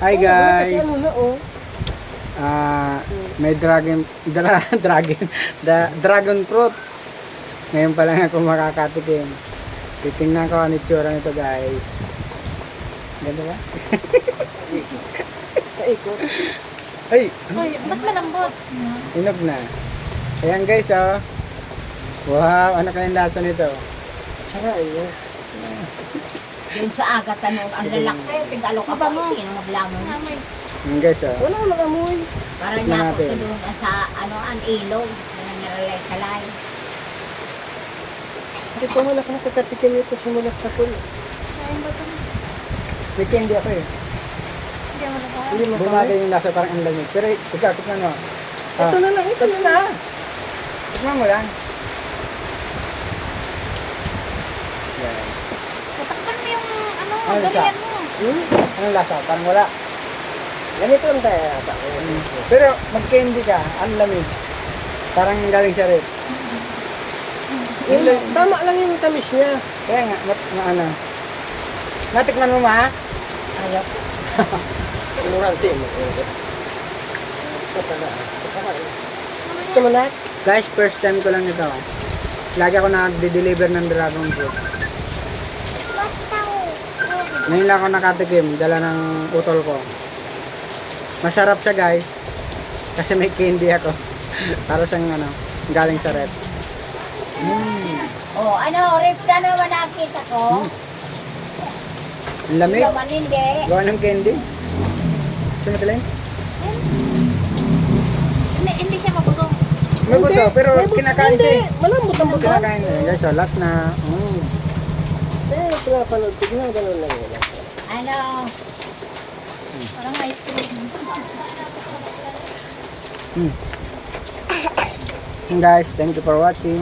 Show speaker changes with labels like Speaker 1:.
Speaker 1: Hi guys.
Speaker 2: Ano na, oh.
Speaker 1: May dragon dragon fruit. Ngayon pa lang ako makakatikim. Titingnan ko ang itsura nito guys. Ganda ba?
Speaker 2: Paikot.
Speaker 1: Ay!
Speaker 3: Ay, ba't malambot?
Speaker 1: Inog na. Ayan guys oh. Wow, ano kayang lasa nito?
Speaker 2: Saka yun.
Speaker 4: Yun sa aga tanong, ang lalaki, tigalo ka pa, sino maglamon?
Speaker 1: Ayan guys oh.
Speaker 2: Wala ko nag-amoy.
Speaker 4: Para
Speaker 1: Tignan
Speaker 4: niya ako
Speaker 1: natin.
Speaker 4: sa doon, sa ano, ang ilaw, na nangyaralay-kalay.
Speaker 2: Hindi ko man ako nakakatikim ito sumulat sa pool.
Speaker 1: May candy ako eh.
Speaker 3: Hindi ako naka.
Speaker 2: Hindi mo
Speaker 1: Bumagay yung lasa parang ang lamig. Pero ikaw, tikman mo.
Speaker 2: Ito na lang, ito na lang.
Speaker 1: Tikman mo lang. Yan.
Speaker 3: Tatakpan mo yung ano,
Speaker 1: Ano siya?
Speaker 3: dalian mo.
Speaker 1: Anong lasa? Parang wala.
Speaker 2: Ganito ang tayo ata.
Speaker 1: Pero mag-candy ka, ang lamig. Parang galing sa rep.
Speaker 2: Tama lang yung tamis niya.
Speaker 1: Kaya nga, ano. Natikman mo ma?
Speaker 2: Ayap. Murante mo. Ito mo na.
Speaker 1: Guys, first time ko lang ito. Lagi ako nag-deliver ng dragon fruit. Ngayon lang ako nakatikim, dala ng utol ko. Masarap siya guys. Kasi may candy ako. Para siyang ano, galing sa rep.
Speaker 4: Oh, ano, rip na naman nakita ko.
Speaker 1: Ang lamig.
Speaker 4: Naman hindi.
Speaker 1: Gawa ng candy. Sino ito lang?
Speaker 3: Hindi siya mabuto.
Speaker 1: May buto, pero kinakain siya eh.
Speaker 2: Malambot ang buto.
Speaker 1: Kinakain niya. Guys, so last na.
Speaker 2: Eh, pinapanood. Tignan, ganun lang yun.
Speaker 4: Ano,
Speaker 3: Parang ice cream.
Speaker 1: Guys, thank you for watching.